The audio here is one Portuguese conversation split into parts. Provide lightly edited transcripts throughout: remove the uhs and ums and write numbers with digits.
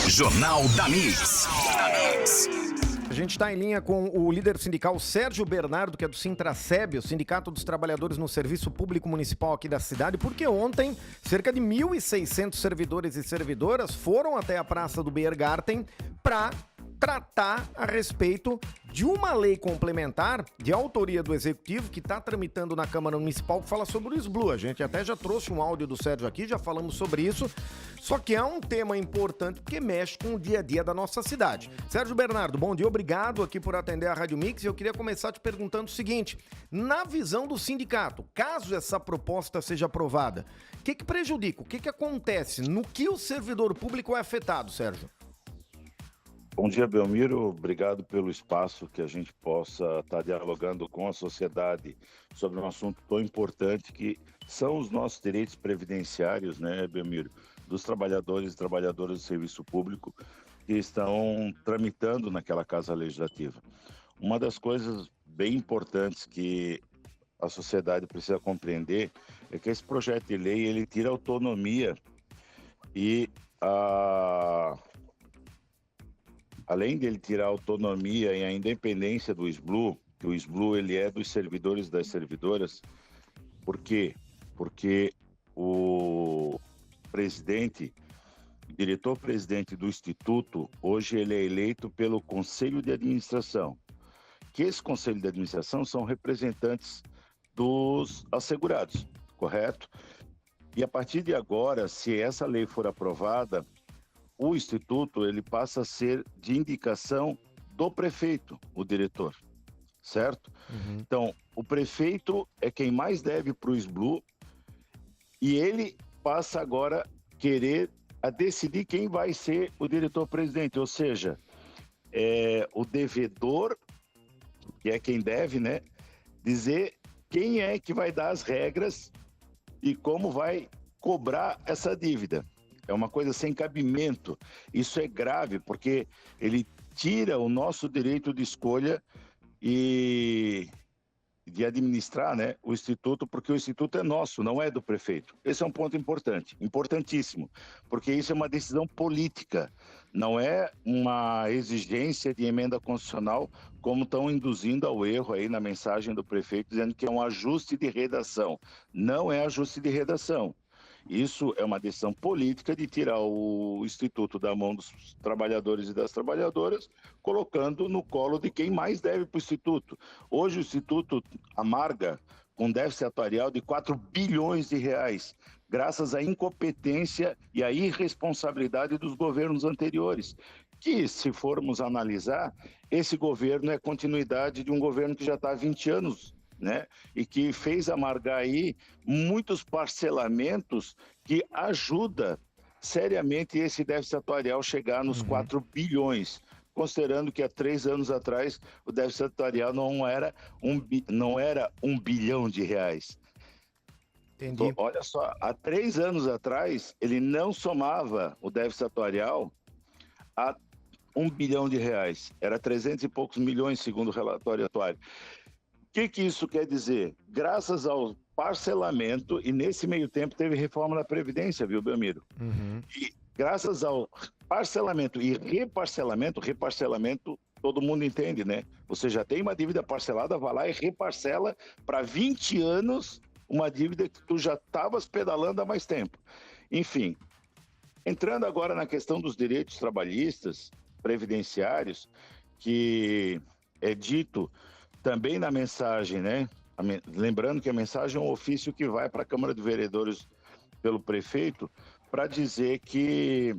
Jornal da Mix. A gente está em linha com o líder sindical Sérgio Bernardo, que é do Sintraceb, o Sindicato dos Trabalhadores no Serviço Público Municipal aqui da cidade, porque ontem cerca de 1.600 servidores e servidoras foram até a Praça do Biergarten para tratar a respeito de uma lei complementar de autoria do Executivo que está tramitando na Câmara Municipal, que fala sobre o SBLU. A gente até já trouxe um áudio do Sérgio aqui, já falamos sobre isso, só que é um tema importante porque mexe com o dia a dia da nossa cidade. Sérgio Bernardo, bom dia, obrigado aqui por atender a Rádio Mix, e eu queria começar te perguntando o seguinte: na visão do sindicato, caso essa proposta seja aprovada, o que prejudica, o que acontece, no que o servidor público é afetado, Sérgio? Bom dia, Belmiro. Obrigado pelo espaço que a gente possa estar dialogando com a sociedade sobre um assunto tão importante que são os nossos direitos previdenciários, né, Belmiro, dos trabalhadores e trabalhadoras do serviço público que estão tramitando naquela Casa Legislativa. Uma das coisas bem importantes que a sociedade precisa compreender é que esse projeto de lei ele tira autonomia e além de ele tirar a autonomia e a independência do SBLU, que o SBLU ele é dos servidores e das servidoras. Por quê? Porque o presidente, o diretor-presidente do Instituto, hoje ele é eleito pelo Conselho de Administração, que esse Conselho de Administração são representantes dos assegurados, correto? E a partir de agora, se essa lei for aprovada, o Instituto ele passa a ser de indicação do prefeito, o diretor, certo? Então, o prefeito é quem mais deve para o SBLU e ele passa agora a querer a decidir quem vai ser o diretor-presidente, ou seja, o devedor, que é quem deve, né, dizer quem é que vai dar as regras e como vai cobrar essa dívida. É uma coisa sem cabimento. Isso é grave, porque ele tira o nosso direito de escolha e de administrar, né, o Instituto, porque o Instituto é nosso, não é do prefeito. Esse é um ponto importante, importantíssimo, porque isso é uma decisão política, não é uma exigência de emenda constitucional, como estão induzindo ao erro aí na mensagem do prefeito, dizendo que é um ajuste de redação. Não é ajuste de redação. Isso é uma decisão política de tirar o Instituto da mão dos trabalhadores e das trabalhadoras, colocando no colo de quem mais deve para o Instituto. Hoje o Instituto amarga com déficit atuarial de 4 bilhões de reais, graças à incompetência e à irresponsabilidade dos governos anteriores. Que, se formos analisar, esse governo é continuidade de um governo que já está há 20 anos, né? E que fez amargar aí muitos parcelamentos que ajuda seriamente esse déficit atuarial chegar nos 4 bilhões, considerando que há 3 anos atrás o déficit atuarial não era 1 bilhão de reais. Entendi. Então, olha só, há 3 anos atrás ele não somava o déficit atuarial a 1 bilhão de reais, era 300 e poucos milhões segundo o relatório atuário. O que isso quer dizer? Graças ao parcelamento, e nesse meio tempo teve reforma da Previdência, viu, Belmiro? E graças ao parcelamento e reparcelamento todo mundo entende, né? Você já tem uma dívida parcelada, vai lá e reparcela para 20 anos uma dívida que tu já estavas pedalando há mais tempo. Enfim, entrando agora na questão dos direitos trabalhistas, previdenciários, que é dito também na mensagem, né? Lembrando que a mensagem é um ofício que vai para a Câmara de Vereadores pelo prefeito para dizer que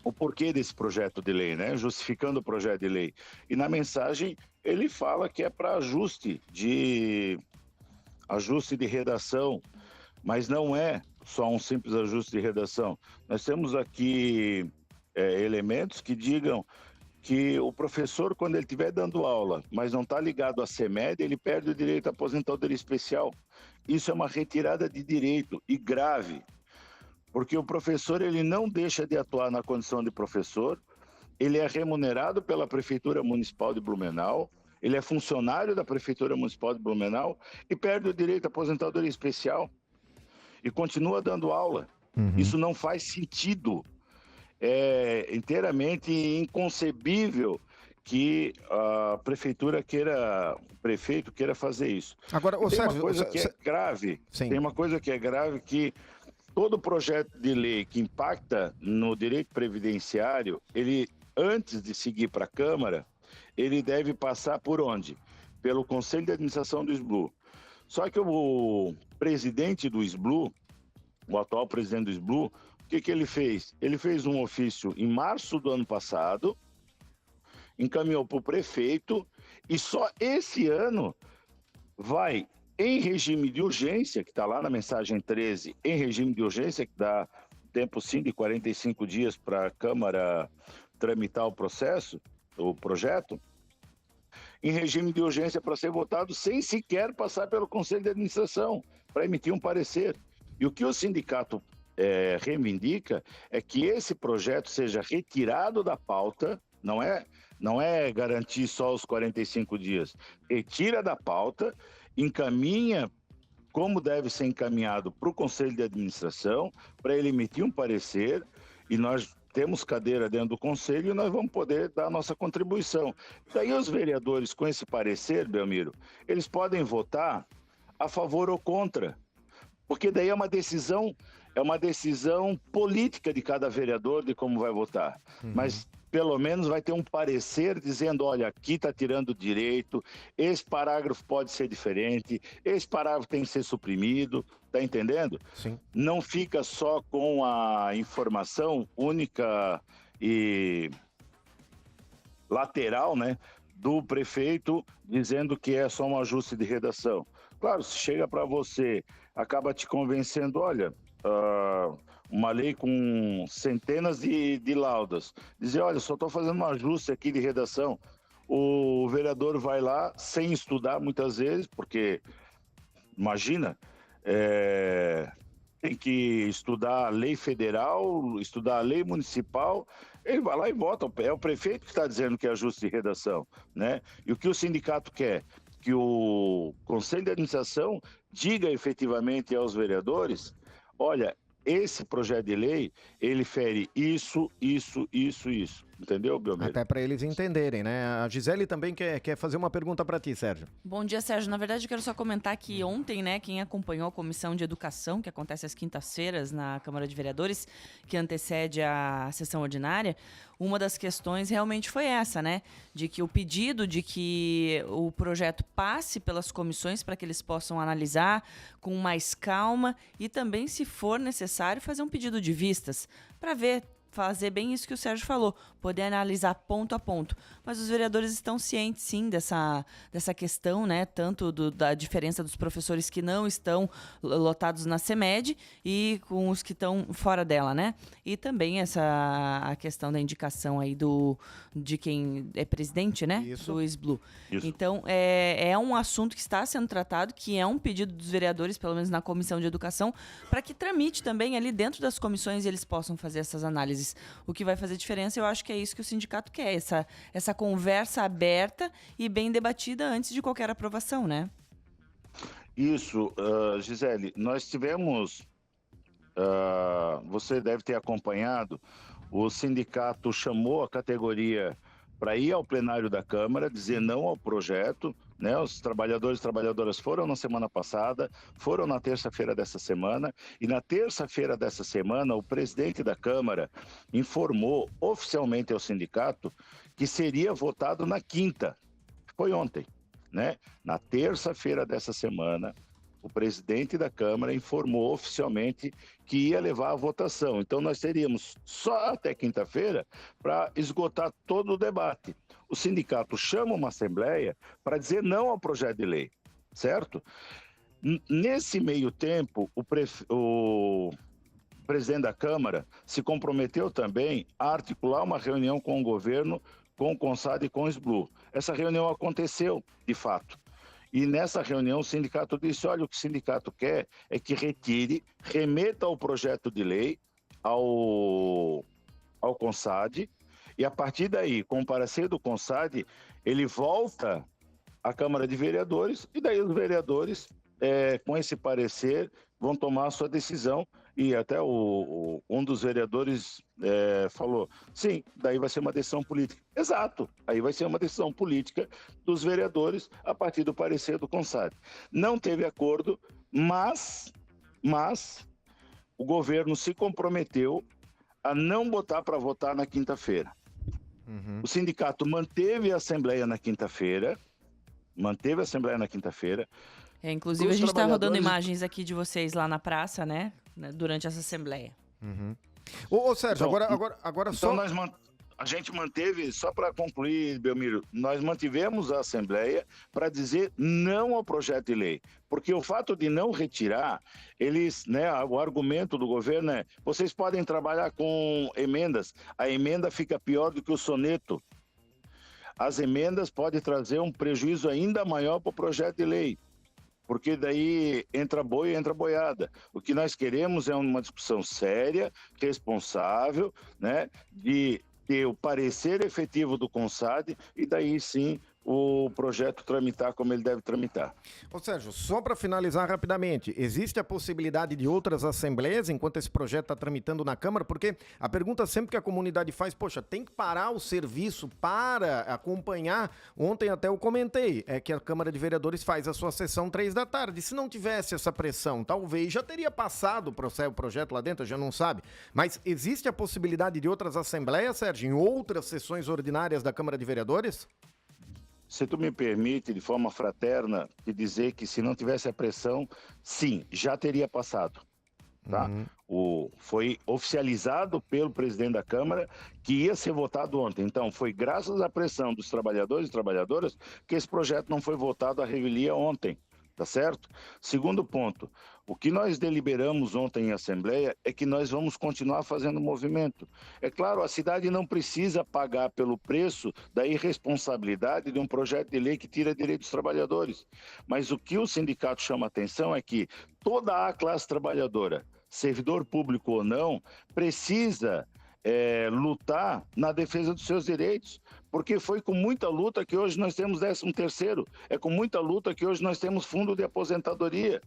o porquê desse projeto de lei, né? Justificando o projeto de lei. E na mensagem ele fala que é para ajuste de redação, mas não é só um simples ajuste de redação. Nós temos aqui elementos que digam que o professor, quando ele estiver dando aula, mas não está ligado à CEMED, ele perde o direito à aposentadoria especial. Isso é uma retirada de direito e grave, porque o professor ele não deixa de atuar na condição de professor, ele é remunerado pela Prefeitura Municipal de Blumenau, ele é funcionário da Prefeitura Municipal de Blumenau e perde o direito à aposentadoria especial e continua dando aula. Isso não faz sentido. é inteiramente inconcebível que a prefeitura queira, o prefeito queira fazer isso. Agora, ô, Tem uma Sérgio, coisa que é grave, Sim. tem uma coisa que é grave que todo projeto de lei que impacta no direito previdenciário, ele, antes de seguir para a Câmara, ele deve passar por onde? Pelo Conselho de Administração do SBLU. Só que o presidente do SBLU, o atual presidente do SBLU, o que ele fez? Ele fez um ofício em março do ano passado, encaminhou para o prefeito e só esse ano vai, em regime de urgência, que está lá na mensagem 13, em regime de urgência, que dá tempo sim de 45 dias para a Câmara tramitar o processo, o projeto, em regime de urgência para ser votado sem sequer passar pelo Conselho de Administração, para emitir um parecer. E o que o sindicato reivindica é que esse projeto seja retirado da pauta, não é garantir só os 45 dias, retira da pauta, encaminha como deve ser encaminhado para o Conselho de Administração, para ele emitir um parecer, e nós temos cadeira dentro do Conselho e nós vamos poder dar a nossa contribuição. Daí os vereadores com esse parecer, Belmiro, eles podem votar a favor ou contra, porque daí é uma decisão política de cada vereador de como vai votar. Mas pelo menos vai ter um parecer dizendo, olha, aqui está tirando direito, esse parágrafo pode ser diferente, esse parágrafo tem que ser suprimido, tá entendendo? Sim. Não fica só com a informação única e lateral, né, do prefeito dizendo que é só um ajuste de redação. Claro, se chega para você, acaba te convencendo, olha, uma lei com centenas de laudas, dizer, olha, só estou fazendo um ajuste aqui de redação. O vereador vai lá sem estudar muitas vezes, porque, imagina, tem que estudar a lei federal, estudar a lei municipal, ele vai lá e vota. É o prefeito que está dizendo que é ajuste de redação, né? E o que o sindicato quer? Que o Conselho de Administração diga efetivamente aos vereadores, olha, esse projeto de lei, ele fere isso, entendeu, Belmiro? Até para eles entenderem, né? A Gisele também quer fazer uma pergunta para ti, Sérgio. Bom dia, Sérgio. Na verdade, eu quero só comentar que ontem, né, quem acompanhou a Comissão de Educação, que acontece às quintas-feiras na Câmara de Vereadores, que antecede a sessão ordinária, uma das questões realmente foi essa, né? De que o pedido de que o projeto passe pelas comissões para que eles possam analisar com mais calma e também, se for necessário, fazer um pedido de vistas para fazer bem isso que o Sérgio falou, poder analisar ponto a ponto. Mas os vereadores estão cientes, sim, dessa questão, né? Tanto da diferença dos professores que não estão lotados na CEMED e com os que estão fora dela, né? E também a questão da indicação aí de quem é presidente, né? Isso. Do SBLU. Isso. Então, é um assunto que está sendo tratado, que é um pedido dos vereadores, pelo menos na Comissão de Educação, para que tramite também ali dentro das comissões e eles possam fazer essas análises. O que vai fazer diferença, eu acho que é isso que o sindicato quer, essa conversa aberta e bem debatida antes de qualquer aprovação, né? Isso, Gisele, nós tivemos, você deve ter acompanhado, o sindicato chamou a categoria para ir ao plenário da Câmara, dizer não ao projeto, né? Os trabalhadores e trabalhadoras foram na semana passada, foram na terça-feira dessa semana, e na terça-feira dessa semana o presidente da Câmara informou oficialmente ao sindicato que seria votado na quinta, foi ontem, né? Na terça-feira dessa semana, o presidente da Câmara informou oficialmente que ia levar a votação. Então, nós teríamos só até quinta-feira para esgotar todo o debate. O sindicato chama uma assembleia para dizer não ao projeto de lei, certo? Nesse meio tempo, o presidente da Câmara se comprometeu também a articular uma reunião com o governo, com o CONSAD e com o SBLU. Essa reunião aconteceu, de fato. E nessa reunião o sindicato disse, olha, o que o sindicato quer é que remeta o projeto de lei ao CONSAD, e a partir daí, com o parecer do CONSAD, ele volta à Câmara de Vereadores, e daí os vereadores, com esse parecer, vão tomar a sua decisão E até um dos vereadores falou, sim, daí vai ser uma decisão política. Exato, aí vai ser uma decisão política dos vereadores a partir do parecer do CONSAD. Não teve acordo, mas o governo se comprometeu a não botar para votar na quinta-feira. O sindicato manteve a assembleia na quinta-feira, Inclusive, a gente está rodando imagens aqui de vocês lá na praça, né? Durante essa assembleia. Ô Sérgio, Então, agora só... A gente manteve, só para concluir, Belmiro, nós mantivemos a Assembleia para dizer não ao projeto de lei. Porque o fato de não retirar, o argumento do governo é, vocês podem trabalhar com emendas, a emenda fica pior do que o soneto. As emendas podem trazer um prejuízo ainda maior para o projeto de lei. Porque daí entra boi e entra boiada. O que nós queremos é uma discussão séria, responsável, né, de ter o parecer efetivo do CONSAD e daí sim o projeto tramitar como ele deve tramitar. Ô Sérgio, só para finalizar rapidamente, existe a possibilidade de outras assembleias enquanto esse projeto está tramitando na Câmara? Porque a pergunta sempre que a comunidade faz, poxa, tem que parar o serviço para acompanhar. Ontem até eu comentei, é que a Câmara de Vereadores faz a sua sessão 3 da tarde. Se não tivesse essa pressão, talvez já teria passado o projeto lá dentro, já não sabe. Mas existe a possibilidade de outras assembleias, Sérgio, em outras sessões ordinárias da Câmara de Vereadores? Se tu me permite, de forma fraterna, te dizer que se não tivesse a pressão, sim, já teria passado. Tá? Foi oficializado pelo presidente da Câmara que ia ser votado ontem. Então, foi graças à pressão dos trabalhadores e trabalhadoras que esse projeto não foi votado à revelia ontem. Tá certo? Segundo ponto, o que nós deliberamos ontem em Assembleia é que nós vamos continuar fazendo movimento. É claro, a cidade não precisa pagar pelo preço da irresponsabilidade de um projeto de lei que tira direitos dos trabalhadores. Mas o que o sindicato chama atenção é que toda a classe trabalhadora, servidor público ou não, precisa lutar na defesa dos seus direitos, porque foi com muita luta que hoje nós temos 13º, é com muita luta que hoje nós temos fundo de aposentadoria.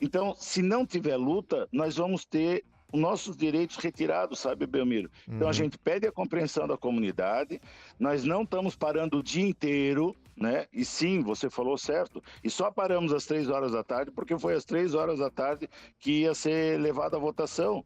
Então, se não tiver luta, nós vamos ter os nossos direitos retirados, sabe, Belmiro? Então, a gente pede a compreensão da comunidade, nós não estamos parando o dia inteiro, né? E sim, você falou certo, e só paramos às 3 horas da tarde, porque foi às 3 horas da tarde que ia ser levada a votação.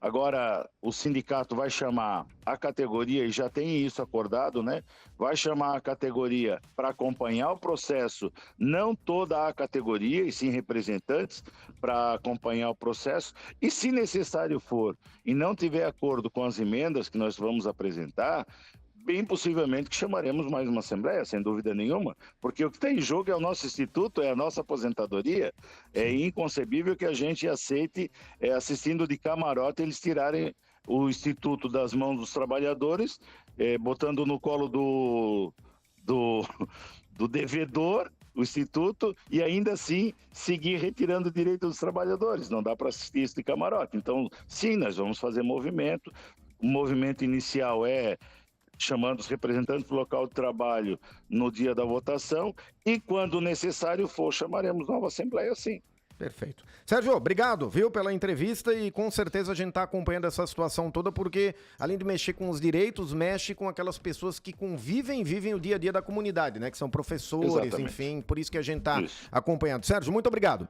Agora, o sindicato vai chamar a categoria, e já tem isso acordado, né? Vai chamar a categoria para acompanhar o processo, não toda a categoria, e sim representantes para acompanhar o processo. E se necessário for, e não tiver acordo com as emendas que nós vamos apresentar, bem possivelmente que chamaremos mais uma assembleia, sem dúvida nenhuma, porque o que está em jogo é o nosso instituto, é a nossa aposentadoria. É inconcebível que a gente aceite, assistindo de camarote, eles tirarem o instituto das mãos dos trabalhadores, botando no colo do devedor, o instituto, e ainda assim seguir retirando o direito dos trabalhadores. Não dá para assistir isso de camarote. Então, sim, nós vamos fazer movimento. O movimento inicial é chamando os representantes do local de trabalho no dia da votação e, quando necessário for, chamaremos nova assembleia, sim. Perfeito. Sérgio, obrigado, viu, pela entrevista e com certeza a gente está acompanhando essa situação toda porque, além de mexer com os direitos, mexe com aquelas pessoas que convivem e vivem o dia a dia da comunidade, né, que são professores, exatamente. Enfim, por isso que a gente está acompanhando. Sérgio, muito obrigado.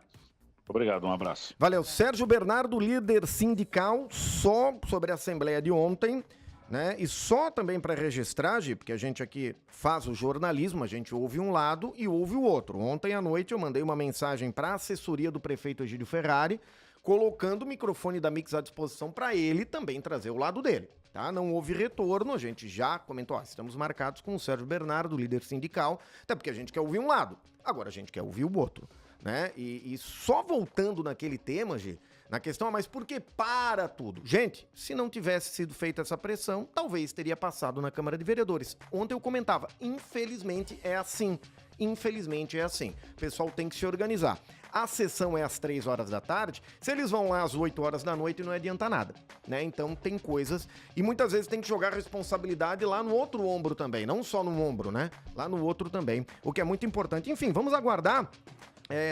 Obrigado, um abraço. Valeu. Sérgio Bernardo, líder sindical, só sobre a assembleia de ontem, né? E só também para registragem, porque a gente aqui faz o jornalismo, a gente ouve um lado e ouve o outro. Ontem à noite eu mandei uma mensagem para a assessoria do prefeito Egídio Ferrari, colocando o microfone da Mix à disposição para ele também trazer o lado dele. Tá? Não houve retorno, a gente já comentou, estamos marcados com o Sérgio Bernardo, líder sindical, até porque a gente quer ouvir um lado, agora a gente quer ouvir o outro. Né? E só voltando naquele tema, Gê, na questão, mas por que para tudo? Gente, se não tivesse sido feita essa pressão, talvez teria passado na Câmara de Vereadores. Ontem eu comentava, infelizmente é assim. Infelizmente é assim. O pessoal tem que se organizar. A sessão é às 3 horas da tarde, se eles vão lá às 8 horas da noite não adianta nada, né? Então tem coisas, e muitas vezes tem que jogar a responsabilidade lá no outro ombro também, não só no ombro, né? Lá no outro também, o que é muito importante. Enfim, vamos aguardar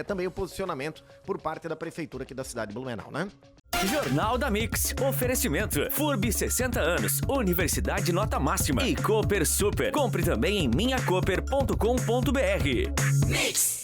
também o posicionamento por parte da prefeitura aqui da cidade de Blumenau, né? Jornal da Mix. Oferecimento. FURB 60 anos. Universidade nota máxima. E Cooper Super. Compre também em minhacooper.com.br. Mix.